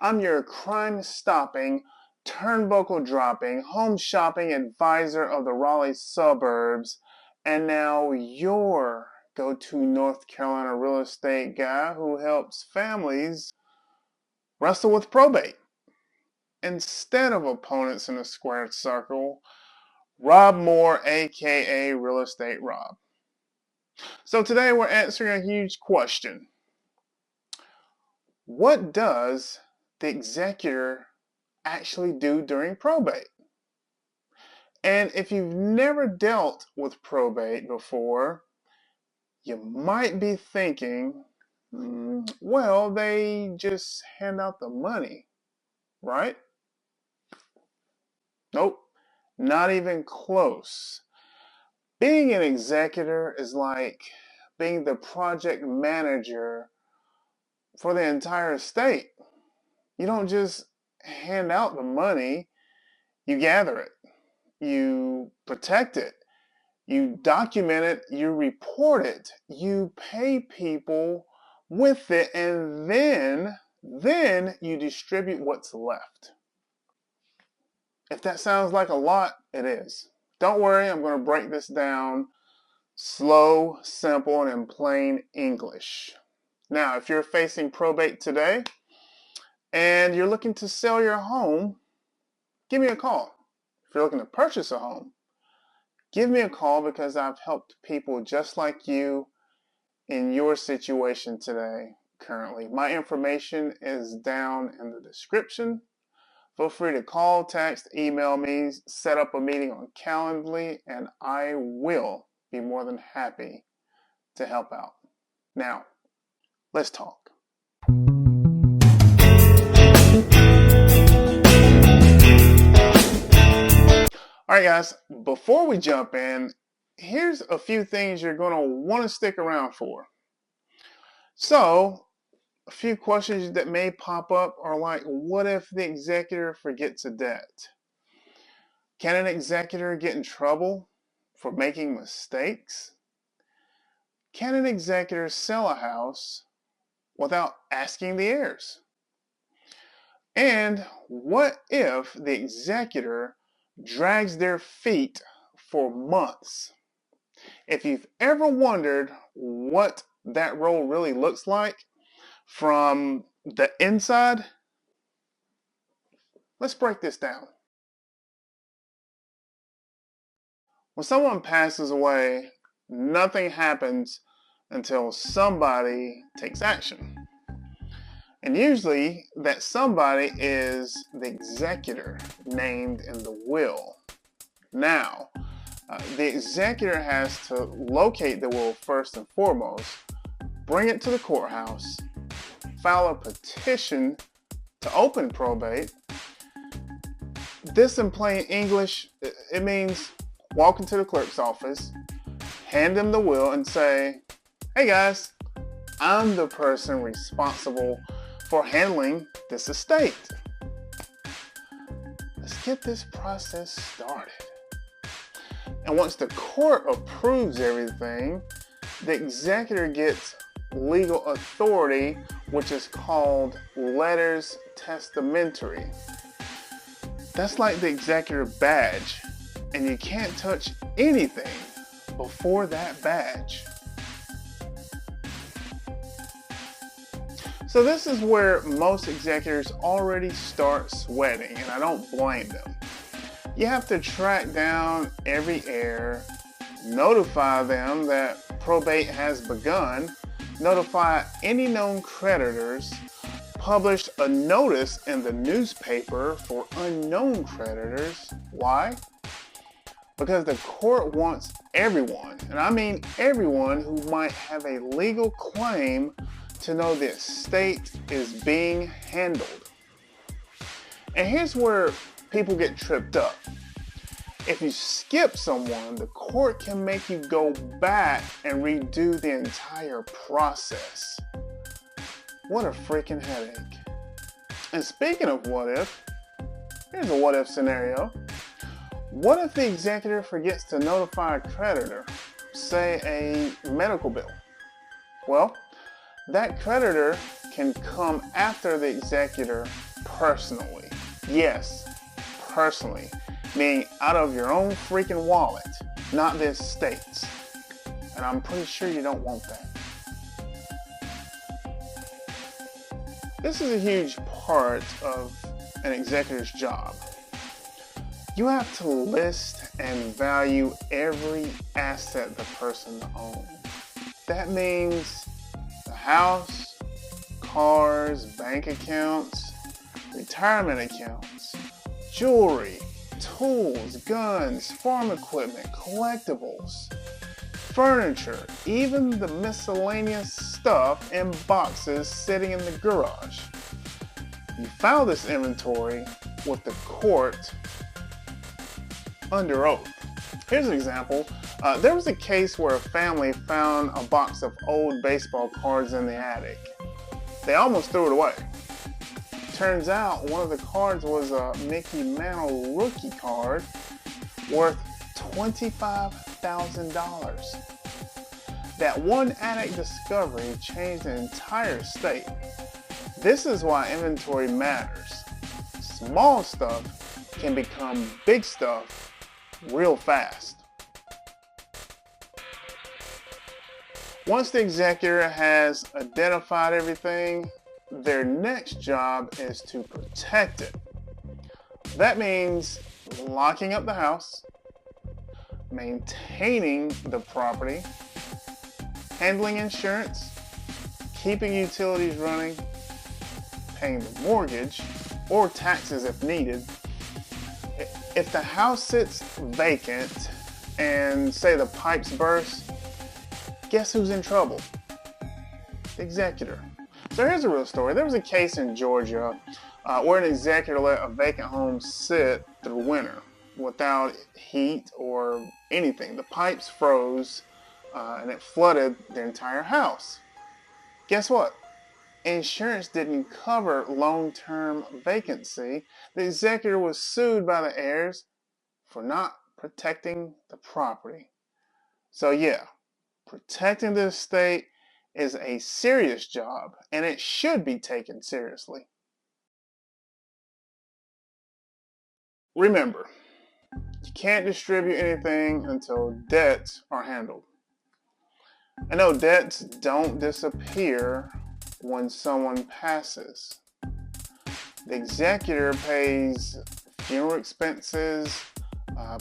I'm your crime-stopping, turnbuckle-dropping, home-shopping advisor of the Raleigh suburbs, and now your go-to North Carolina real estate guy who helps families wrestle with probate. Instead of opponents in a squared circle, Rob Moore, aka Real Estate Rob. So today we're answering a huge question. What does the executor actually do during probate? And if you've never dealt with probate before, you might be thinking, well, they just hand out the money, right? Nope, not even close. Being an executor is like being the project manager for the entire estate. You don't just hand out the money, you gather it, you protect it, you document it, you report it, you pay people with it, and then you distribute what's left. If that sounds like a lot, it is. Don't worry, I'm going to break this down slow, simple, and in plain English. Now, if you're facing probate today and you're looking to sell your home, give me a call. If you're looking to purchase a home, give me a call because I've helped people just like you in your situation today, currently. My information is down in the description. Feel free to call, text, email me, set up a meeting on Calendly, and I will be more than happy to help out. Now, let's talk. Alright guys, before we jump in, here's a few things you're going to want to stick around for. So, a few questions that may pop up are like, what if the executor forgets a debt? Can an executor get in trouble for making mistakes? Can an executor sell a house without asking the heirs? And what if the executor drags their feet for months? If you've ever wondered what that role really looks like from the inside, let's break this down. When someone passes away, nothing happens until somebody takes action. And usually that somebody is the executor named in the will. Now, the executor has to locate the will first and foremost, bring it to the courthouse, file a petition to open probate. This in plain English, it means walk into the clerk's office, hand them the will and say, hey guys, I'm the person responsible for handling this estate. Let's get this process started. And once the court approves everything, the executor gets legal authority, which is called letters testamentary. That's like the executor badge, and you can't touch anything before that badge. So this is where most executors already start sweating, and I don't blame them. You have to track down every heir, notify them that probate has begun, notify any known creditors, publish a notice in the newspaper for unknown creditors. Why? Because the court wants everyone, and I mean everyone who might have a legal claim, to know the estate is being handled. And here's where people get tripped up. If you skip someone, the court can make you go back and redo the entire process. What a freaking headache. And speaking of what if, here's a what if scenario. What if the executor forgets to notify a creditor, say a medical bill? Well, that creditor can come after the executor personally. Yes, personally. Meaning out of your own freaking wallet, not the estate's. And I'm pretty sure you don't want that. This is a huge part of an executor's job. You have to list and value every asset the person owns. That means the house, cars, bank accounts, retirement accounts, jewelry, tools, guns, farm equipment, collectibles, furniture, even the miscellaneous stuff in boxes sitting in the garage. You file this inventory with the court under oath. Here's an example. There was a case where a family found a box of old baseball cards in the attic. They almost threw it away. Turns out one of the cards was a Mickey Mantle rookie card worth $25,000. That one attic discovery changed the entire estate. This is why inventory matters. Small stuff can become big stuff real fast. Once the executor has identified everything, their next job is to protect it. That means locking up the house, maintaining the property, handling insurance, keeping utilities running, paying the mortgage or taxes if needed. If the house sits vacant and say the pipes burst, guess who's in trouble? The executor. So here's a real story. There was a case in Georgia where an executor let a vacant home sit through winter without heat or anything. The pipes froze and it flooded the entire house. Guess what? Insurance didn't cover long-term vacancy. The executor was sued by the heirs for not protecting the property. So yeah, protecting the estate is a serious job and it should be taken seriously. Remember, you can't distribute anything until debts are handled. I know debts don't disappear when someone passes. The executor pays funeral expenses,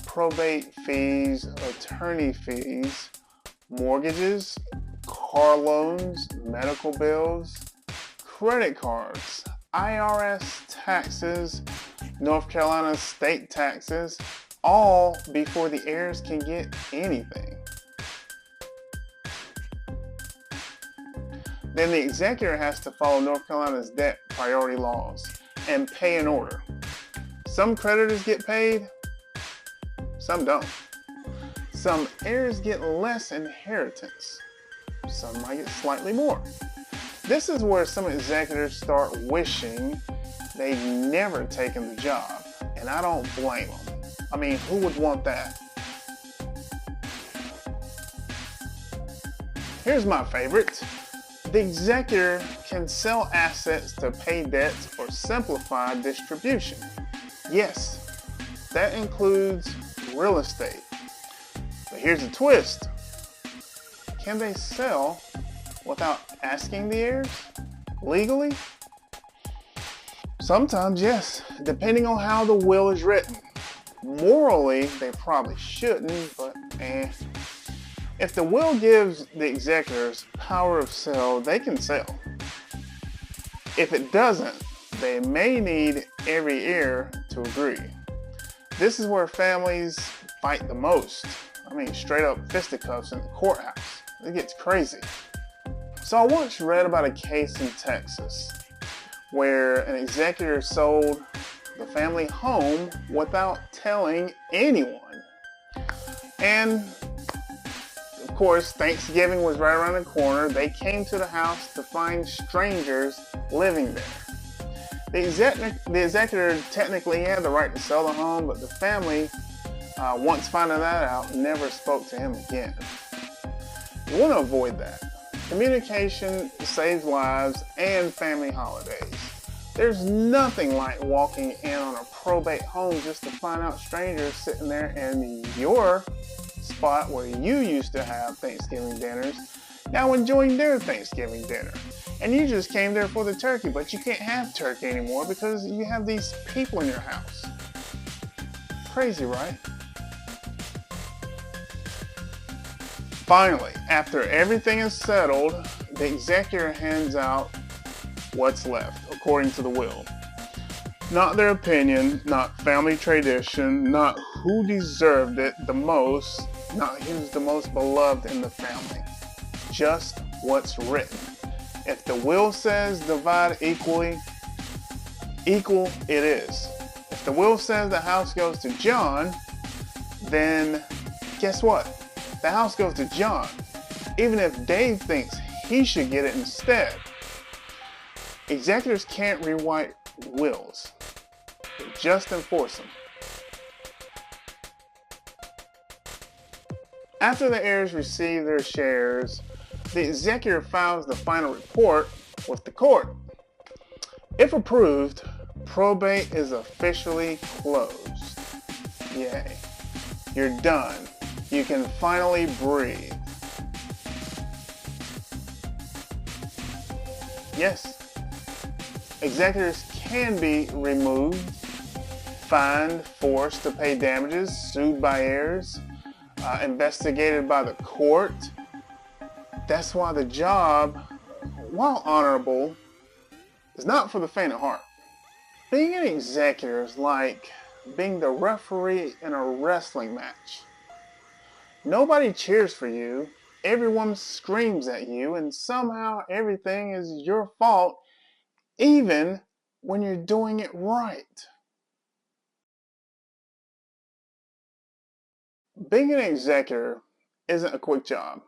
probate fees, attorney fees, mortgages, car loans, medical bills, credit cards, IRS taxes, North Carolina state taxes, all before the heirs can get anything. Then the executor has to follow North Carolina's debt priority laws and pay in order. Some creditors get paid, some don't. Some heirs get less inheritance. Some might get slightly more. This is where some executors start wishing they'd never taken the job, and I don't blame them. I mean, who would want that? Here's my favorite. The executor can sell assets to pay debts or simplify distribution. Yes, that includes real estate. But here's the twist. Can they sell without asking the heirs? Legally? Sometimes, yes, depending on how the will is written. Morally, they probably shouldn't, but if the will gives the executors power of sale, they can sell. If it doesn't, they may need every heir to agree. This is where families fight the most. I mean, straight up fisticuffs in the courthouse. It gets crazy. So I once read about a case in Texas where an executor sold the family home without telling anyone. And of course, Thanksgiving was right around the corner. They came to the house to find strangers living there. The executor technically had the right to sell the home, but the family, once finding that out, never spoke to him again. You want to avoid that. Communication saves lives and family holidays. There's nothing like walking in on a probate home just to find out strangers sitting there in your spot where you used to have Thanksgiving dinners, now enjoying their Thanksgiving dinner. And you just came there for the turkey, but you can't have turkey anymore because you have these people in your house. Crazy, right? Finally, after everything is settled, the executor hands out what's left, according to the will. Not their opinion, not family tradition, not who deserved it the most, not who's the most beloved in the family. Just what's written. If the will says divide equally, equal it is. If the will says the house goes to John, then guess what? The house goes to John, even if Dave thinks he should get it instead. Executors can't rewrite wills, they just enforce them. After the heirs receive their shares, the executor files the final report with the court. If approved, probate is officially closed. Yay. You're done. You can finally breathe. Yes, executors can be removed, fined, forced to pay damages, sued by heirs, investigated by the court. That's why the job, while honorable, is not for the faint of heart. Being an executor is like being the referee in a wrestling match. Nobody cheers for you, everyone screams at you, and somehow everything is your fault, even when you're doing it right. Being an executor isn't a quick job.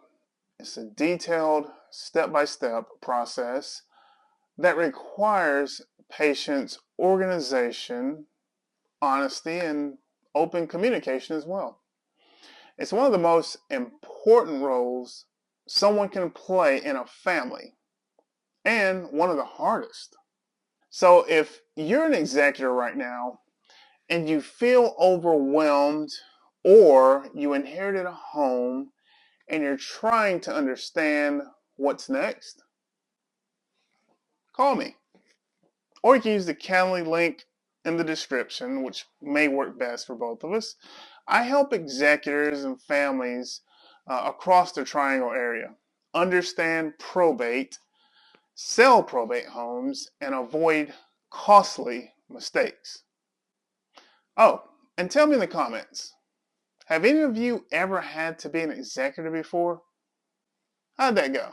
It's a detailed, step-by-step process that requires patience, organization, honesty, and open communication as well. It's one of the most important roles someone can play in a family, and one of the hardest. So if you're an executor right now and you feel overwhelmed, or you inherited a home and you're trying to understand what's next, call me. Or you can use the Calendly link in the description, which may work best for both of us. I help executors and families across the Triangle area understand probate, sell probate homes, and avoid costly mistakes. Oh, and tell me in the comments, have any of you ever had to be an executor before? How'd that go?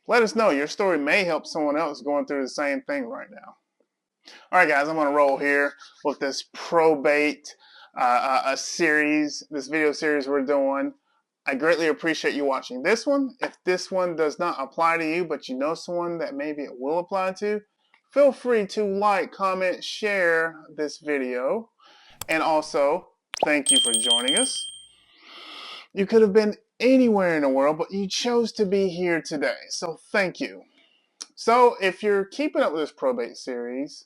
Let us know. Your story may help someone else going through the same thing right now. All right, guys, I'm going to roll here with this probate series, this video series we're doing. I greatly appreciate you watching this one. If this one does not apply to you, but you know someone that maybe it will apply to, feel free to like, comment, share this video. And also, thank you for joining us. You could have been anywhere in the world, but you chose to be here today. So thank you. So if you're keeping up with this probate series,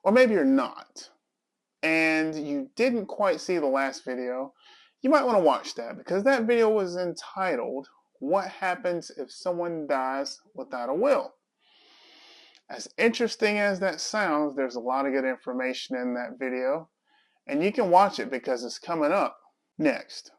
or maybe you're not, and you didn't quite see the last video, you might want to watch that, because that video was entitled, What Happens If Someone Dies Without a Will? As interesting as that sounds, there's a lot of good information in that video, and you can watch it because it's coming up next.